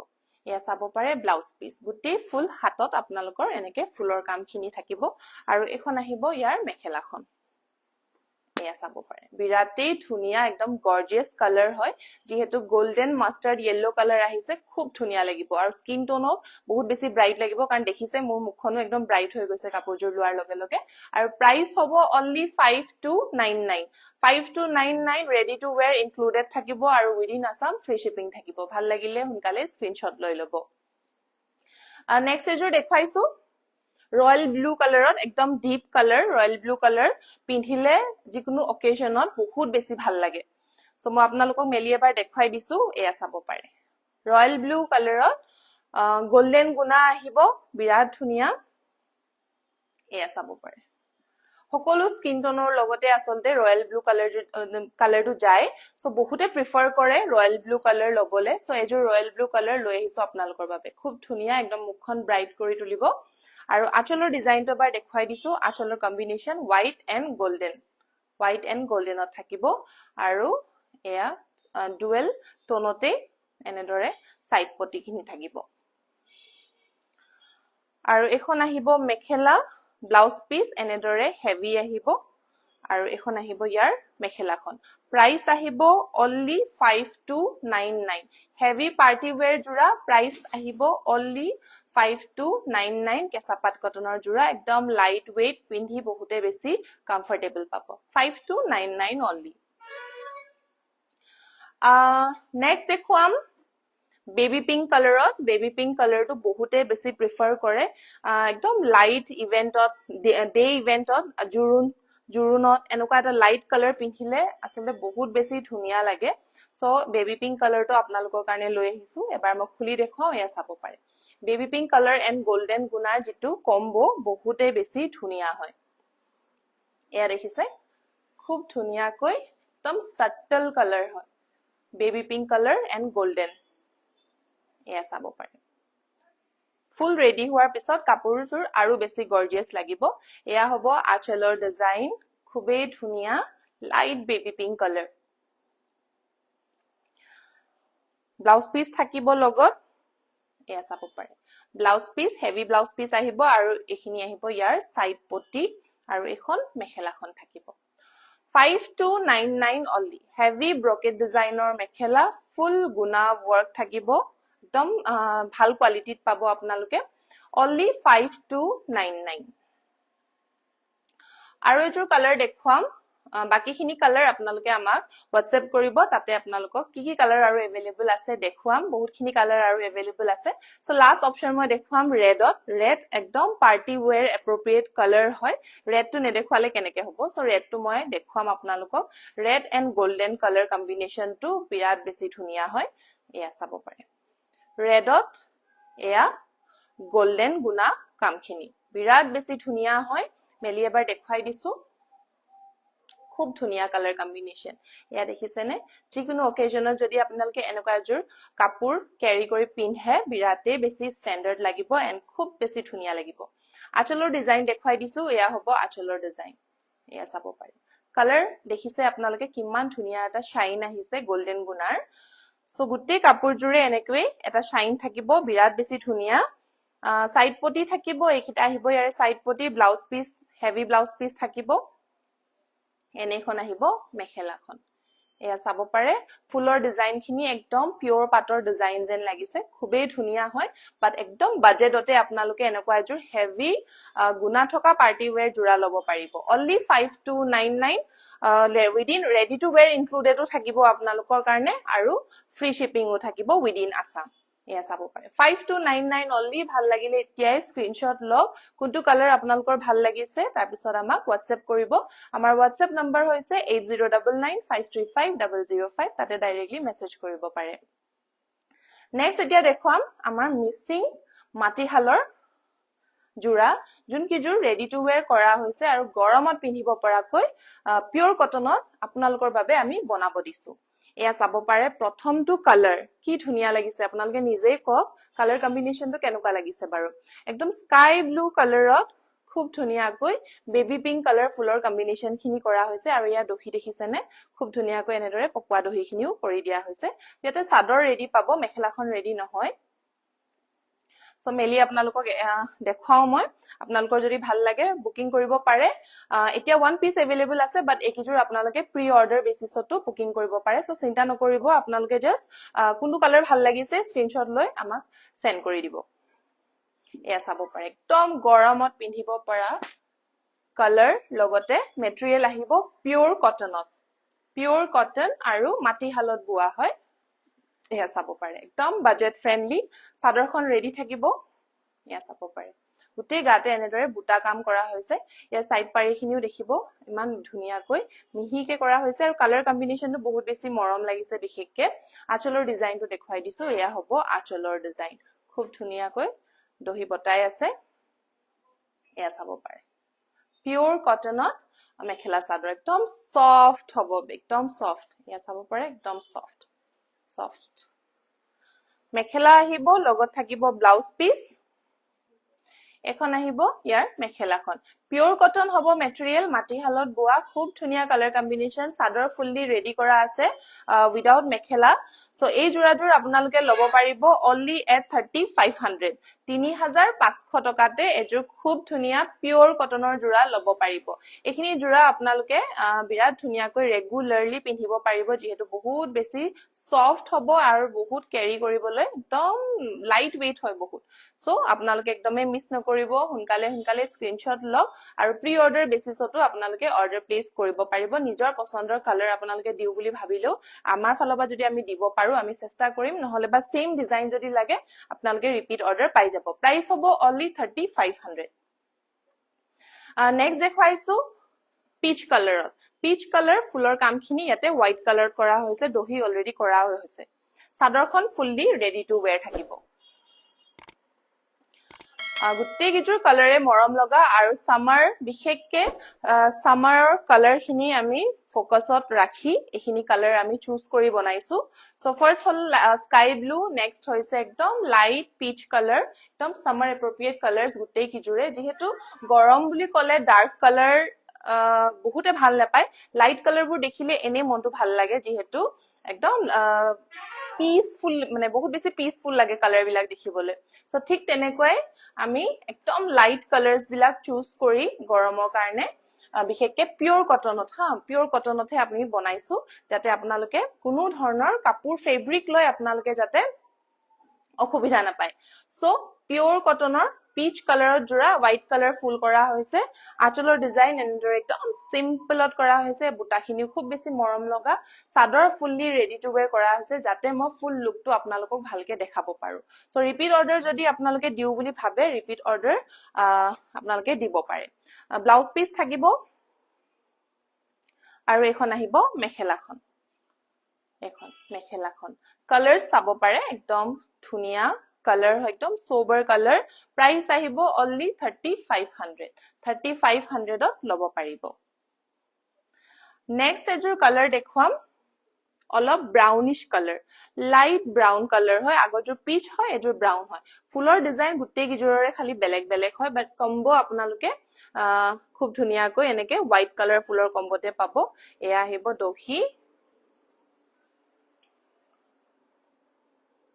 এয়া চাব পাৰে ব্লাউজ পিস গুটেই ফুল হাতত আপোনালোকৰ এনেকে ফুলৰ কামখিনি থাকিব আৰু এখন আহিব ইয়াৰ মেখেলাখন এয়া চাব পাৰে বিৰাটেই ধুনীয়া একদম গৰ্জিয়াস কালাৰ হয় যেহেতু গোল্ডেন মাষ্টাৰ্ড ইয়েলো কালাৰ আহিছে খুব ধুনীয়া লাগিব আৰু স্কিন টোনো বহুত বেছি ব্ৰাইট লাগিব কাৰণ দেখিছে মোৰ মুখখনো একদম ব্ৰাইট হৈ গৈছে কাপোৰযোৰ লোৱাৰ লগে লগে আৰু প্ৰাইস হ'ব only 5299 ready to where included থাকিব আৰু উইদিন আসাম ফ্ৰী শিপিং থাকিব ভাল লাগিলে সোনকালে স্ক্ৰিনশ্বট লৈ ল'ব নেক্সট এযোৰ দেখুৱাইছো ৰয়েল ব্লু কালাৰত একদম deep colour royal blue colour পিন্ধিলে যিকোনো অকেজনত বহুত বেছি ভাল লাগে সো মই আপোনালোকক মেলি এবাৰ দেখুৱাই দিছো এয়া চাব পাৰে ৰয়েল ব্লু কালাৰত গোল্ডেন গুণা আহিব বিৰাট ধুনীয়া এয়া চাব পাৰে সকলো স্কিন টোনৰ লগতে আসলতে ৰয়েল ব্লু কালাৰটো যায় সো বহুতে প্ৰিফাৰ কৰে ৰয়েল ব্লু কালাৰ লবলে সো এযোৰ ৰয়েল ব্লু কালাৰ লৈ আহিছো আপোনালোকৰ বাবে খুব ধুনীয়া একদম মুখখন ব্ৰাইট কৰি তুলিব আৰু আঁচলৰ ডিজাইনটো এবাৰ দেখুৱাই দিছো আঁচলৰ কম্বিনেশ্যন হোৱাইট এণ্ড গোল্ডেনত থাকিব আৰু এয়া ডুৱেল টোনতে এনেদৰে সাইড পটিখিনি থাকিব আৰু এখন আহিব মেখেলা ব্লাউজ পিস এনেদৰে হেভি আহিব আৰু এখন আহিব ইয়াৰ মেখেলাখন প্ৰাইস আহিব only 5299 হেভি পাৰ্টি ওয়্যাৰ জোৰা প্ৰাইস আহিব only 5299 কেঁচাপাত কটনৰ জোৰা একদম লাইট ওয়েট পিন্ধি বহুতে বেছি কমফৰ্টেবল পাব 5299 only নেক্সট দেখুৱাম বেবি পিংক কালাৰটো বহুতে বেছি প্ৰিফাৰ কৰে একদম লাইট ইভেন্টত ডে ইভেন্টত জুৰুনত এনেকুৱা এটা লাইট কালাৰ পিন্ধিলে আসলে বহুত বেছি ধুনীয়া লাগে সো বেবি পিংক কালাৰটো আপোনালোকৰ কাৰণে লৈ আহিছো এবাৰ মই খুলি দেখাও এয়া চাব পাৰে baby pink colour and golden গুণাৰ যেটো কম্বো বহুতে বেছি ধুনীয়া হয় এয়া দেখিছে খুব ধুনীয়াকৈ একদম সাটল কালাৰ হয় baby pink colour and golden এয়া চাব পাৰে ফুল ৰেডি হোৱাৰ পিছত কাপোৰযোৰ আৰু বেছি গৰ্জিয়াস লাগিব এয়া হ'ব আঁচলৰ ডিজাইন খুবেই ধুনীয়া light baby pink colour blouse piece থাকিব লগত এয়া চাব পাৰে blouse piece heavy blouse piece আহিব আৰু এখিনি আহিব ইয়াৰ সাইড পটি আৰু এখন মেখেলাখন থাকিব 5299 only heavy brocade designer মেখেলা ফুল গুণা work থাকিব একদম ভাল কোৱালিটিত পাব আপোনালোকে only 5299 আৰু এযোৰ কালাৰ দেখুৱাম বাকিখিনি কালাৰ আপোনালোকে আমাক WhatsApp কৰিব তাতে আপোনালোকক কি কালাৰ আৰু अवेलेबल আছে দেখুৱাম বহুতখিনি কালাৰ আৰু अवेलेबल আছে সো লাষ্ট অপচন মই দেখুৱাম ৰেড একদম পাৰ্টি ওয়্যাৰ এপ্ৰোপ্ৰিয়েট কালাৰ হয় ৰেডটো নেদেখুৱালে কেনেকে হ'ব সো ৰেডটো মই দেখুৱাম আপোনালোকক ৰেড এণ্ড গোল্ডেন কালাৰ কম্বিনেশ্যনটো বিৰাট বেছি ধুনীয়া হয় এয়া চাব পাৰে ৰেডত এয়া গোল্ডেন গুণা কামখিনি বিৰাট বেছি ধুনীয়া হয় মেলি এবাৰ দেখুৱাই দিছো খুব ধুনীয়া কালাৰ কম্বিনেশ্যন এয়া দেখিছেনে যিকোনো অকেজনত যদি আপোনালোকে এনেকুৱা এযোৰ কাপোৰ ক্যাৰি কৰি পিন্ধে বিৰাতে বেছি ষ্টেণ্ডাৰ্ড লাগিব এণ্ড খুব বেছি ধুনীয়া লাগিব আঁচলৰ ডিজাইন দেখুৱাই দিছো এয়া হ'ব আঁচলৰ ডিজাইন এয়া চাব পাৰে কালাৰ দেখিছে আপোনালোকে কিমান ধুনীয়া এটা শাইন আহিছে গোল্ডেন গুণাৰ সো গুটে কাপোৰজুৰে এনেকৈ এটা শাইন থাকিব বিৰাট বেছি ধুনীয়া সাইড পটি থাকিব এইকিটা আহিব ইয়াৰ সাইড পটি blouse piece heavy blouse piece থাকিব এনেখন আহিব মেখেলাখন এয়া চাব পাৰে ফুলৰ ডিজাইনখিনি একদম পিওৰ পাটৰ ডিজাইন যেন লাগিছে খুবেই ধুনীয়া হয় বাট একদম বাজেটতে আপোনালোকে এনেকুৱা এযোৰ হেভি গুণা থকা পাৰ্টি ওয়্যাৰ জোৰা ল'ব পাৰিব only 5299 within ready to wear ইনক্লুডেডো থাকিব আপোনালোকৰ কাৰণে আৰু ফ্ৰী শিপিংও থাকিব উইদিন আসাম এয়া চাব পাৰে 5299 only ভাল লাগিলে এতিয়াই স্ক্ৰিনশ্বট লওক কোনটো কালাৰ আপোনালোকৰ ভাল লাগিছে তাৰ পিছত আমাক WhatsApp কৰিব আমাৰ WhatsApp নম্বৰ হৈছে 8099535005 তাতে ডাইৰেক্টলি মেসেজ কৰিব পাৰে নেক্সট এতিয়া দেখুৱাম আমাৰ মিছিং মাটিহালৰ জোৰা যোন কি জোৰ ৰেডি টু ওয়্যাৰ কৰা হৈছে আৰু গৰমত পিন্ধিব পৰাকৈ পিওৰ কটনত আপোনালোকৰ বাবে আমি বনাব দিছো এয়া চাব পাৰে প্ৰথমটো কালাৰ কি ধুনীয়া লাগিছে আপোনালোকে নিজেই কক কালাৰ কম্বিনেশ্যনটো কেনেকুৱা লাগিছে বাৰু একদম স্কাই ব্লু কালাৰত খুব ধুনীয়াকৈ বেবি পিংক কালাৰ ফুলৰ কম্বিনেশ্যনখিনি কৰা হৈছে আৰু ইয়া দহি দেখিছেনে খুব ধুনীয়াকৈ এনেদৰে পকোৱা দহিখিনিও কৰি দিয়া হৈছে ইয়াতে চাদৰ ৰেডি পাব মেখেলাখন ৰেডি নহয় সো মেলি আপোনালোকক দেখাও মই আপোনালোকৰ যদি ভাল লাগে বুকিং কৰিব পাৰে এতিয়া ওয়ান পিস अवेलेबल আছে বাট একিজোৰ আপোনালোকে প্ৰি অৰ্ডাৰ বেচিছতো বুকিং কৰিব পাৰে সো চিন্তা নকৰিব আপোনালোকে জাস্ট কোনটো কালাৰ ভাল লাগিছে স্ক্ৰিনশ্বট লৈ আমাক সেন্ড কৰি দিব এয়া চাব পাৰে একদম গৰমত পিন্ধিব পৰা কালাৰ লগতে মেটেৰিয়েল আহিব পিওৰ কটন আৰু মাটিহালত বোৱা হয় এয়া চাব পাৰে একদম বাজেট ফ্ৰেন্ডলি চাদৰখন ৰেডি থাকিব এয়া চাব পাৰে গুটে গাতে এনেদৰে বুটা কাম কৰা হৈছে ইয়াৰ সাইড পাৰিখিনিও দেখিব ইমান ধুনীয়াকৈ মিহিকে কৰা হৈছে আৰু কালাৰ কম্বিনেশ্যনটো বহুত বেছি মৰম লাগিছে বিশেষকে আঁচলৰ ডিজাইনটো দেখুৱাই দিছো এয়া হ'ব আঁচলৰ ডিজাইন খুব ধুনিয়াকৈ দহি বটাই আছে এয়া চাব পাৰে পিওৰ কটনত মেখেলা চাদৰ একদম সফট হ'ব একদম সফট এয়া চাব পাৰে একদম সফট মেখেলা আহিব লগত থাকিব ব্লাউজ পিস এখন আহিব ইয়াৰ মেখেলাখন পিওৰ কটন হ'ব মেটেৰিয়েল মাটিহালত বোৱা খুব ধুনিয়া কালাৰ কম্বিনেশন চাদৰ ফুললি ৰেডি কৰা আছে উইদাউট মেখেলা সো এই জোৰাজোৰ আপোনালোকে ল'ব পাৰিব অনলি এট 3500 3500 টকাতে এজোৰ খুব ধুনিয়া পিওৰ কটনৰ জোৰা ল'ব পাৰিব এইখিনি জোৰা আপোনালোকে বিৰাট ধুনিয়াকৈ ৰেগুলাৰলি পিন্ধিব পাৰিব যেহেতু বহুত বেছি সফট হ'ব আৰু বহুত কেৰি কৰিবলৈ একদম লাইট weight হয় বহুত সো আপোনালোকে একদমে মিছ নকৰিব হুনকালে স্ক্ৰিনশ্বট লওক আৰু প্ৰি অৰ্ডাৰ বেচিছতো আপোনালোকে অৰ্ডাৰ প্লেস কৰিব পাৰিব নিজৰ পছন্দৰ কালাৰ আপোনালোকে দিও বুলি ভাবিলো আমাৰ ফালৰ পৰা যদি আমি দিব পাৰো আমি চেষ্টা কৰিম নহলে বা সেম ডিজাইন যদি লাগে আপোনালোকে ৰিপিট অৰ্ডাৰ পাই যাব প্ৰাইস হ'ব অনলি 3500 নেক্সট দেখাইছো পিচ কালাৰ ফুলৰ কামখিনি ইয়াতে হোৱাইট কালাৰ কৰা হৈছে দহি অলৰেডি কৰা হৈছে চাদৰখন ফুললি ৰেডি টু wear থাকিব গুটে গিজুৰ কালাৰে মৰম লগা আৰু সামাৰ বিশেষকে সামাৰৰ কালাৰ খিনি আমি ফোকাসত ৰাখি এখিনি কালাৰ আমি চুজ কৰি বনাইছো সো ফাৰ্স্ট হল স্কাই ব্লু নেক্সট হৈছে একদম লাইট পিচ কালাৰ একদম সামাৰ এপ্ৰোপ্ৰিয়েট কালাৰস গুটে গিজুৰে যেহেতু গৰম বুলি কলে ডাৰ্ক কালাৰ বহুতে ভাল নাপায় লাইট কালাৰবোৰ দেখিলে এনে মনটো ভাল লাগে যেহেতু একদম পিসফুল মানে বহুত বেছি পিসফুল লাগে কালাৰ বিলাক দেখিবলৈ সো ঠিক তেনেকৈ আমি একদম লাইট কালাৰস বিলাক চুজ কৰি গৰমৰ কাৰণে বিশেষকে পিওৰ কটনতহে আমি বনাইছো যাতে আপোনালোকে কোনো ধৰণৰ কাপোৰ ফেব্ৰিক লৈ আপোনালোকে যাতে অসুবিধা নাপায় সো পিওৰ কটনৰ পিচ কালাৰত জোৰা হোৱাইট কালাৰ ফুল কৰা হৈছে আঁচলৰ ডিজাইন এনেদৰে একদম সিম্পলত কৰা হৈছে বুটাখিনিও খুব বেছি মৰম লগা চাদৰ ফুললি ৰেডি টু wear কৰা হৈছে যাতে মই ফুল লুকটো আপোনালোকক ভালকে দেখাব পাৰো সো ৰিপিট অৰ্ডাৰ যদি আপোনালোকে দিও বুলি ভাবে ৰিপিট অৰ্ডাৰ আপোনালোকে দিব পাৰে ব্লাউজ পিস থাকিব আৰু এখন আহিব মেখেলাখন কালাৰস চাব পাৰে একদম ধুনিয়া কালাৰ একদম সোবৰ কালাৰ প্ৰাইস আহিব অনলি 3500 ত ল'ব পাৰিব নেক্সট এজৰ কালাৰ দেখুৱাম অলপ ব্ৰাউনিশ কালাৰ লাইট ব্ৰাউন কালাৰ হয় আগৰজোৰ পিচ হয় এজোৰ ব্ৰাউন হয় ফুলৰ ডিজাইন গুটে গিজুৰৰে খালি বেলেগ হয় বাট কম্বো আপোনালোকে খুব ধুনিয়াকৈ এনেকে হোৱাইট কালাৰ ফুলৰ কম্বোতে পাব এয়া আহিব দহি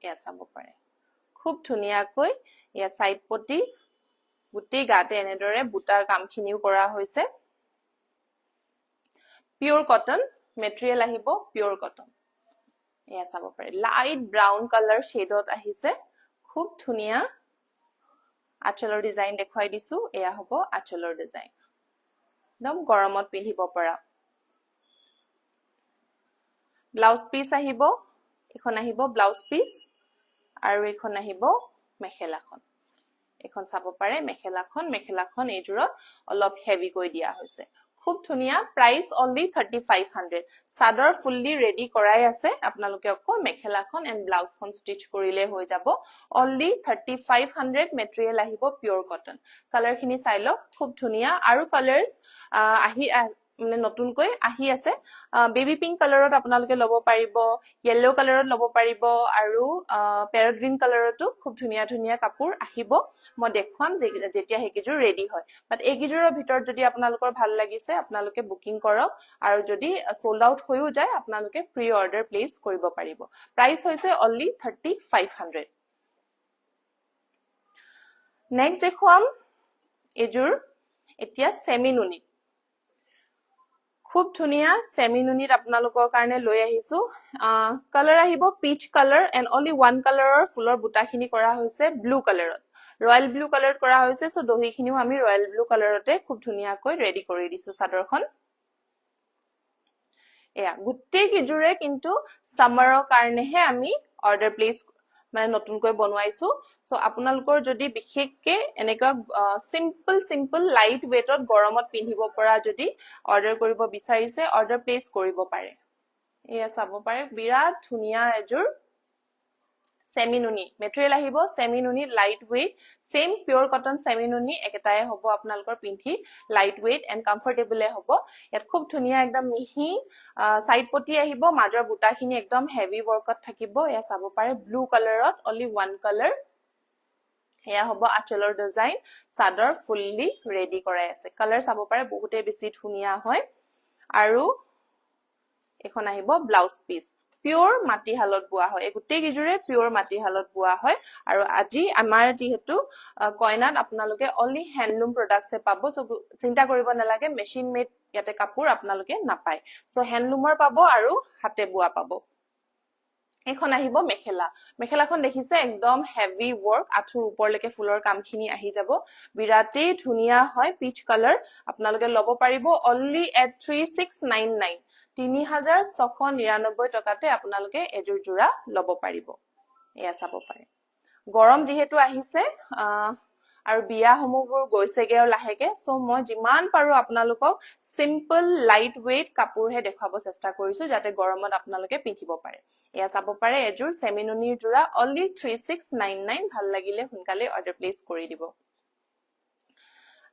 এয়া চাব পাৰে খুব ধুনিয়াকৈ এয়া সাইড পটি গুটে গাতে এনেদৰে বুটাৰ কামখিনিও কৰা হৈছে পিওৰ কটন মেটেৰিয়েল আহিব পিওৰ কটন এয়া চাব পাৰে লাইট ব্ৰাউন কালাৰ শেডত আহিছে খুব ধুনিয়া আঁচলৰ ডিজাইন দেখুৱাই দিছো এয়া হ'ব আঁচলৰ ডিজাইন একদম গৰমত পিন্ধিব পৰা ব্লাউজ পিস আহিব এখন আহিব ব্লাউজ পিস আৰু এখন আহিব মেখেলাখন এখন চাব পাৰে মেখেলাখন এজোৰত অলপ হেভি কৈ দিয়া হৈছে খুব ধুনিয়া প্ৰাইস অনলি 3500 চাদৰ ফুললি ৰেডি কৰাই আছে আপোনালোকে অকল মেখেলাখন এন্ড ব্লাউজখন ষ্টিচ কৰিলে হৈ যাব অনলি 3500 মেটেৰিয়েল আহিব পিওৰ কটন কালাৰখিনি চাই লওক খুব ধুনিয়া আৰু কালাৰস আহি মানে নতুনকৈ আহি আছে বেবি পিংক কালাৰত আপোনালোকে ল'ব পাৰিব ইয়েলো কালাৰত ল'ব পাৰিব আৰু প্যাৰট গ্ৰীন কালাৰতো খুব ধুনিয়া কাপোৰ আহিব মই দেখুৱাম যেতিয়া হেকিজুৰ ৰেডি হয় বাট এইগিজুৰৰ ভিতৰত যদি আপোনালোকৰ ভাল লাগিছে আপোনালোকে বুকিং কৰক আৰু যদি সোল্ড আউট হৈও যায় আপোনালোকে প্ৰি অৰ্ডাৰ প্লেস কৰিব পাৰিব প্ৰাইস হৈছে অনলি 3500 নেক্সট দেখুৱাম এজুৰ এতিয়া সেমি নুনি খুব ধুনিয়া সেমি নুনিত আপোনালোকৰ কাৰণে লৈ আহিছো কালাৰ আহিব peach colour and only one কালাৰৰ ফুলৰ বুটাখিনি কৰা হৈছে ব্লু কালাৰত ৰয়েল ব্লু কালাৰত কৰা হৈছে সো দহিখিনিও আমি ৰয়েল ব্লু কালাৰতে খুব ধুনিয়াকৈ ৰেডি কৰি দিছো চাদৰখন এয়া গুটে গিজুৰে কিন্তু সামাৰৰ কাৰণেহে আমি অৰ্ডাৰ প্লেস মানে নতুনকৈ বনোৱাইছো সো আপোনালোকৰ যদি বিশেষকে এনেকুৱা সিম্পল লাইট ওয়েটত গৰমত পিন্ধিব পৰা যদি অৰ্ডাৰ কৰিব বিচাৰিছে অৰ্ডাৰ প্লেস কৰিব পাৰে এয়া চাব পাৰে বিৰাট ধুনিয়া Azure semi nuni material ahibo semi nuni light weight same pure cotton semi nuni eketaye hobo apnalokor pinthi light weight and comfortable hobo yat khub dhuniya ekdam mihi side poti ahibo major buta khini ekdam heavy work ot thakibo ya sabo pare blue color ot only one color ya hobo acholor design sador fully ready korai ase color sabo pare bahute besi dhuniya hoy aru ekhon ahibo blouse piece pure mati halot bua hoy egute gijure pure mati halot bua hoy aru aji amar jihetu koinat apnaloke only handloom products e pabo so chinta koribo nalage machine made yate kapur apnaloke napai so handloomor pabo aru hate bua pabo এখন আহিব মেখেলা মেখেলাখন দেখিছে একদম heavy work আঠুৰ ওপৰলৈকে ফুলৰ কামখিনি আহি যাব বিৰাটেই ধুনিয়া হয় পিচ কালাৰ আপোনালোকে লব পাৰিব only at 3699 3699 টকাতে আপোনালোকে এজোৰ জোৰা লব পাৰিব এয়া চাব পাৰে গৰম যেহেতু আহিছে আৰু বিয়া সমূহবোৰ গৈছেগে আৰু লাহেকে সো মই যিমান পাৰো আপোনালোকক সিম্পল লাইট ওয়েট কাপোৰহে দেখাব চেষ্টা কৰিছো যাতে গৰমত আপোনালোকে পিন্ধিব পাৰে এয়া চাব পাৰে এজোৰ সেমিনুনিৰ জোৰা only 3699 ভাল লাগিলে হুনকালে অৰ্ডাৰ প্লেস কৰি দিব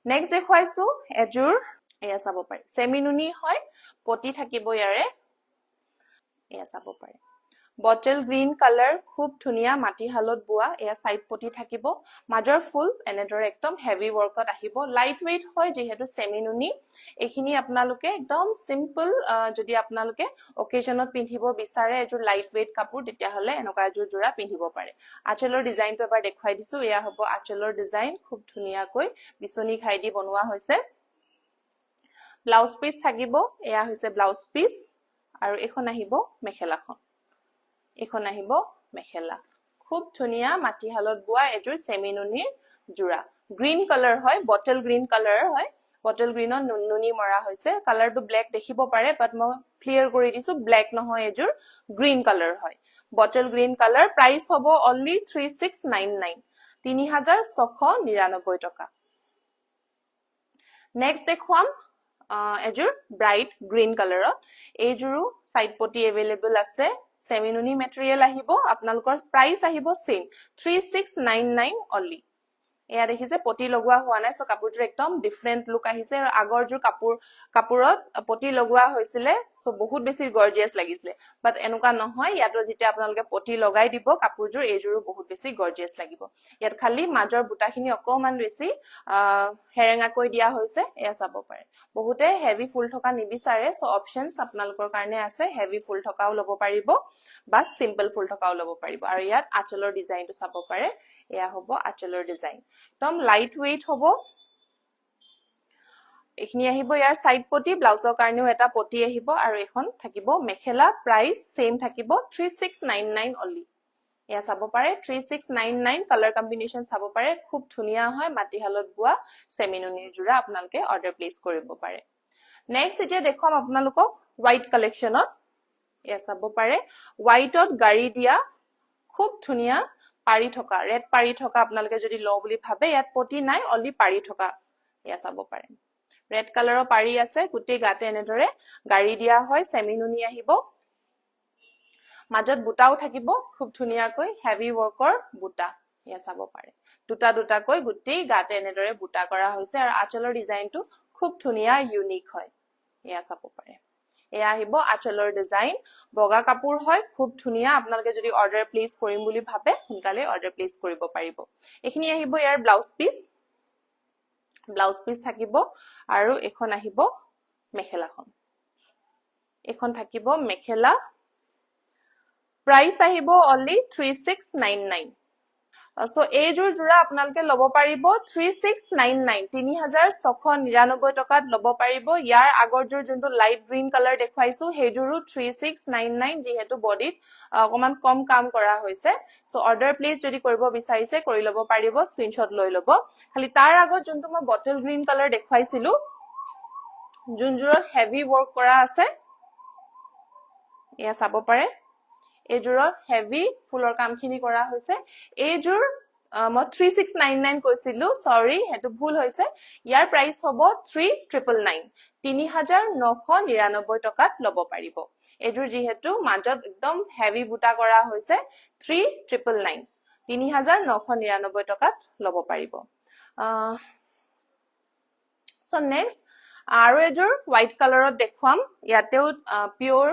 নেক্সট দেখুৱাইছো এজোৰ এয়া চাব পাৰে সেমিনুনি হয় পটি থাকিব ইয়াৰে এয়া চাব পাৰে bottle green color খুব ধুনিয়া মাটি হালত বুয়া এয়া সাইড পটি থাকিব মাজৰ ফুল এনেদৰ একদম হেভি ওয়ার্কত আহিব লাইট ওয়েট হয় যেহেতু সেমিনুনি এখিনি আপোনালোকে একদম সিম্পল যদি আপোনালোকে অকেশনত পিন্ধিব বিচাৰে এজোৰ লাইট ওয়েট কাপোৰ তেতিয়া হলে এনেকা এজোৰ জোৰা পিন্ধিব পাৰে আচলৰ ডিজাইনটো এবাৰ দেখাই দিছো এয়া হ'ব আচলৰ ডিজাইন খুব ধুনিয়াকৈ বিচনি খাই দি বনোৱা হৈছে ব্লাউজ পিস থাকিব এয়া হৈছে ব্লাউজ পিস আৰু এখন আহিব মেখেলাখন এখন আহিব মেখেলা খুব ধুনিয়া মাটি হালত বুয়া এজোৰ সেমিনুনিৰ জোৰা গ্ৰীন কালাৰ হয় বটল গ্ৰীন কালাৰ হয় বটল গ্ৰীনৰ নুননুনি মৰা হৈছে কালাৰটো ব্ল্যাক দেখিব পাৰে বাট মই ক্লিয়াৰ কৰি দিছো ব্ল্যাক নহয় এজোৰ গ্ৰীন কালাৰ হয় বটল গ্ৰীন কালাৰ প্ৰাইস হ'ব only 3699 3699 টকা নেক্সট দেখুৱাম এজোৰ ব্ৰাইট গ্ৰীন কালাৰত এজোৰো সাইড পটি अवेलेबल আছে সেমিনুনি মেটেৰিয়েল আহিব আপোনালোকৰ প্ৰাইস আহিব সেম 3699 only এয়া দেখিছে পটি লগোৱা হোৱা নাই সো কাপোৰটো একদম ডিফাৰেন্ট লুক আহিছে আৰু আগৰ জোৰ কাপোৰত পটি লগোৱা হৈছিলে সো বহুত বেছি গৰ্জিয়াস লাগিছিলে বাট এনুকা নহয় ইয়াতো যেতে আপোনালোকে পটি লগাই দিব কাপোৰজোৰ এজোৰো বহুত বেছি গৰ্জিয়াস লাগিব ইয়াত খালি মাজৰ বুটাখিনি অকমান বেছি হেৰেঙা কৈ দিয়া হৈছে এয়া চাব পাৰে বহুতে হেভি ফুল থকা নিবিচাৰে সো অপশনস আপোনালোকৰ কাৰণে আছে হেভি ফুল থকাও লব পাৰিব বা সিম্পল ফুল থকাও লব পাৰিব আৰু ইয়াত আচলৰ ডিজাইনটো চাব পাৰে এয়া হ'ব আচলৰ ডিজাইন একদম লাইট ওয়েট হ'ব এখিনি আহিব ইয়াৰ সাইড পটি ব্লাউজৰ কাৰণেও এটা পটি আহিব আৰু এখন থাকিব মেখেলা প্ৰাইস সেম থাকিব 3699 only এয়া চাব পাৰে 3699 কালাৰ কম্বিনেশন চাব পাৰে খুব ধুনিয়া হয় মাটি হালত বুয়া সেমিনুনিৰ জোৰা আপোনালোকে অৰ্ডাৰ প্লেস কৰিব পাৰে নেক্সট এতিয়া দেখুৱাম আপোনালোকক হোৱাইট কালেকশনত এয়া চাব পাৰে হোৱাইটত গাড়ী দিয়া খুব ধুনিয়া পাৰি থকা ৰেড পাৰি থকা আপোনালোকে যদি ল বুলি ভাবে ইয়াত পটি নাই only পাৰি থকা এয়া চাব পাৰে ৰেড কালাৰৰ পাৰি আছে গুটি গাতে এনেদৰে গাড়ী দিয়া হয় সেমিনুনি আহিব মাজত বুটাও থাকিব খুব ধুনিয়াকৈ হেভি ওয়াৰ্কৰ বুটা এয়া চাব পাৰে দুটা দুটাকৈ গুটি গাতে এনেদৰে বুটা কৰা হৈছে আৰু আচলৰ ডিজাইনটো খুব ধুনিয়া ইউনিক হয় এয়া চাব পাৰে এয়া আহিব আচলৰ ডিজাইন বগা কাপোৰ হয় খুব ধুনিয়া আপোনালোকে যদি অৰ্ডাৰ প্লেস কৰিম বুলি ভাবে হুনকালে অৰ্ডাৰ প্লেস কৰিব পাৰিব এখিনি আহিব ইয়াৰ ব্লাউজ পিস থাকিব আৰু এখন আহিব মেখেলাখন এখন থাকিব মেখেলা প্ৰাইস আহিব only 3699 সো এজোৰ জোৰা আপোনালোকে লব পাৰিব 3699 3699 টকাত লব পাৰিব ইয়াৰ আগৰ জোৰ যোনটো লাইট গ্ৰীন কালাৰ দেখাইছো হেজোৰো 3699 যেহেতু বডিত অকমান কম কাম কৰা হৈছে সো অৰ্ডাৰ প্লেস যদি কৰিব বিচাৰিছে কৰি লব পাৰিব স্ক্ৰিনশ্বট লৈ লব খালি তাৰ আগত যোনটো মই বটল গ্ৰীন কালাৰ দেখাইছিলো যোনজোৰত হেভি ওয়াৰ্ক কৰা আছে এয়া চাব পাৰে এজোৰত হেভি ফুলৰ কামখিনি কৰা হৈছে এজোৰ মই 3699 কৈছিলো সৰি হেতু ভুল হৈছে ইয়াৰ প্ৰাইস হ'ব 3999 3999 টকাত লব পাৰিব এজুৰ যিহেতু মাজত একদম হেভি বুটা কৰা হৈছে 3999 3999 টকাত লব পাৰিব সো নেক্সট আৰু এজুৰ হোৱাইট কালাৰত দেখুৱাম ইয়াতেও পিওৰ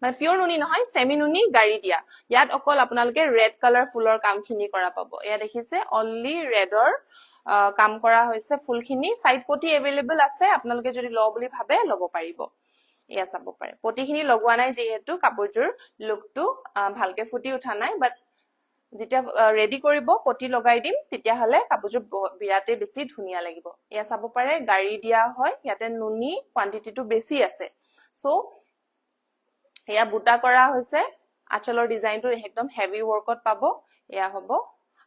মানে পিওৰ নুনি নহয় সেমি নুনি গাড়ি দিয়া ইয়াত অকল আপোনালোকে ৰেড কালাৰ ফুলৰ কামখিনি কৰা পাব এয়া দেখিছে অনলি ৰেডৰ কাম কৰা হৈছে ফুলখিনি সাইড পটি अवेलेबल আছে আপোনালোকে যদি ল বুলি ভাবে লব পাৰিব এয়া চাব পাৰে পটিখিনি লগোৱা নাই যেহেতু কাপোৰজুৰ লুকটো ভালকে ফুটি উঠা নাই বাট যেতিয়া ৰেডি কৰিব পটি লগাই দিম তেতিয়া হলে কাপোৰজুৰ বিৰাতে বেছি ধুনিয়া লাগিব এয়া চাব পাৰে গাড়ি দিয়া হয় ইয়াতে নুনি কোয়ান্টিটিটো বেছি আছে সো এয়া বুটা কৰা হৈছে আঁচলৰ ডিজাইনটো একদম হেভি ওয়াৰ্কত পাব এয়া হ'ব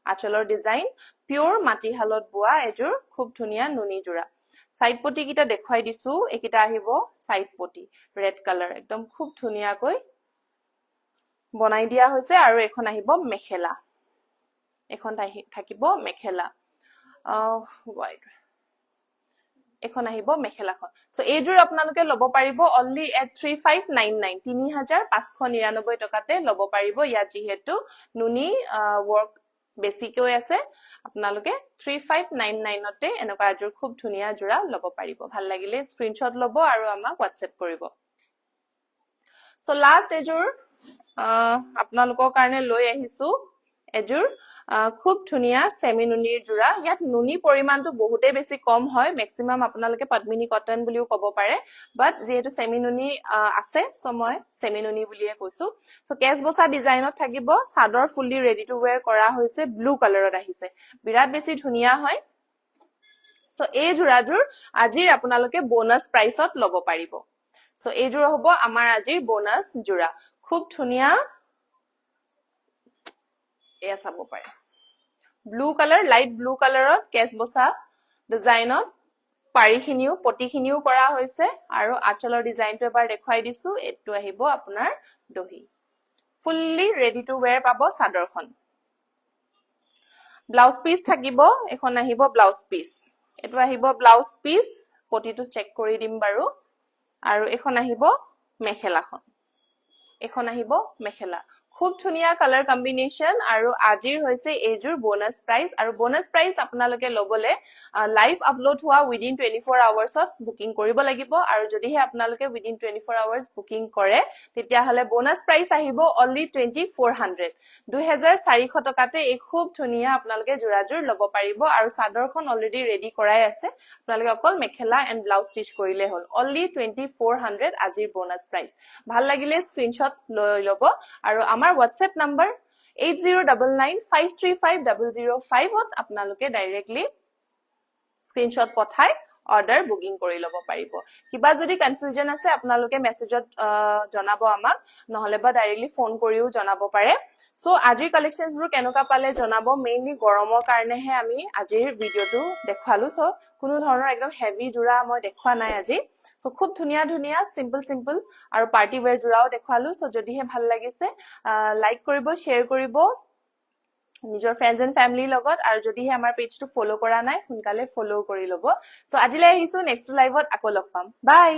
আঁচলৰ ডিজাইন পিওৰ মাটি হালত বোৱা এজুৰ খুব ধুনিয়া নুনি জোৰা সাইড পটি কিটা দেখুৱাই দিছো একিটা আহিব সাইড পটি ৰেড কালাৰ একদম খুব ধুনিয়া কৈ বনাই দিয়া হৈছে আৰু এখন আহিব মেখেলা এখন থাকিব মেখেলা হোৱাইট এখন আহিব মেখেলাখন সো এজুৰ আপোনালোকে লব পাৰিব only at 3599 3599 টকাতে লব পাৰিব ইয়াত যেহেতু নুনি ওয়াৰ্ক বেছিকৈ আছে আপোনালোকে 3599 তে এনেকুৱা এজুৰ খুব ধুনিয়া জোৰা লব পাৰিব ভাল লাগিলে স্ক্ৰিনশ্বট লব আৰু আমাক WhatsApp কৰিব সো লাষ্ট এজুৰ আপোনালোকৰ কাৰণে লৈ আহিছো এজুৰ খুব ধুনিয়া সেমি নুনিৰ জোৰা ইয়াত নুনি পৰিমাণটো বহুতে বেছি কম হয় ম্যাক্সিমাম আপোনালোকে পদ্মিনী কটন বুলিও ক'ব পাৰে বাট যেহেতু সেমি নুনি আছে সো মই সেমি নুনি বুলিয়ে কৈছো সো কেছ বসা ডিজাইনত থাকিব সাদৰ ফুল্লি ৰেডি টু ওয়্যাৰ কৰা হৈছে ব্লু কালাৰত আহিছে বিৰাট বেছি ধুনিয়া হয় সো এই জোৰাজুৰ আজিৰ আপোনালোকে বোনাস প্ৰাইসত লব পাৰিব সো এই জোৰা হ'ব আমাৰ আজিৰ বোনাস জোৰা খুব ধুনিয়া এয়া চাব পাৰে ব্লু কালাৰ লাইট ব্লু কালাৰত কেছ বসা ডিজাইনত পাৰিখিনিও পটিখিনিও কৰা হৈছে আৰু আঁচলৰ ডিজাইনটো এবাৰ দেখুৱাই দিছো এটো আহিব আপোনাৰ দহি ফুল্লি ৰেডি টু ওয়্যাৰ পাব সাদৰখন ব্লাউজ পিস থাকিব এখন আহিব ব্লাউজ পিস এটো আহিব ব্লাউজ পিস পটিটো চেক কৰি দিম বাৰু আৰু এখন আহিব মেখেলাখন এখন আহিব মেখেলা খুব ধুনিয়া কালাৰ কম্বিনেশন আৰু আজিৰ হৈছে এজুৰ বোনাস প্ৰাইস আৰু বোনাস প্ৰাইস আপোনালোকে লবলে লাইভ আপলোড হোৱা উইদিন 24 আৱাৰ্ছত বুকিং কৰিব লাগিব আৰু যদিহে আপোনালোকে উইদিন 24 আৱাৰ্ছ বুকিং কৰে তেতিয়া হলে বোনাস প্ৰাইস আহিব only 2400 2400 টকাতে এই খুব ধুনিয়া আপোনালোকে জোৰাজুৰ লব পাৰিব আৰু সাদৰখন অলৰেডি ৰেডি কৰাই আছে আপোনালোকে অকল মেখেলা এন্ড ব্লাউজ ষ্টিচ কৰিলে হ'ল only 2400 আজিৰ বোনাস প্ৰাইস ভাল লাগিলে স্ক্ৰিনশ্বট লৈ লব আৰু আমাৰ WhatsApp number 8099535005 ত আপোনালোকে ডাইৰেক্টলি স্ক্ৰিনশ্বট পঠাই অৰ্ডাৰ বুকিং কৰি লব পাৰিব কিবা যদি কনফিউজন আছে আপোনালোকে মেসেজত জনাব আমাক নহলে বা ডাইৰেক্টলি ফোন কৰিও জনাব পাৰে সো আজিৰ কালেকশনছ বোৰ কেনেকা পালে জনাব মেইনলি গৰমৰ কাৰণেহে আমি আজিৰ ভিডিওটো দেখালো সো কোনো ধৰণৰ একদম হেভি জোৰা মই দেখুৱা নাই আজি সো খুব ধুনিয়া ধুনিয়া সিম্পল আৰু পাৰ্টি ওয়্যাৰ জোৰাও দেখালো সো যদিহে ভাল লাগিছে লাইক কৰিব শেয়াৰ কৰিব নিজৰ ফ্ৰেণ্ডছ এণ্ড ফ্যামিলিৰ লগত আৰু যদিহে আমাৰ পেজটো ফলো কৰা নাই সোনকালে ফলো কৰি লব সো আজিলৈ আহিছো নেক্সট লাইভত আকৌ লগ পাম বাই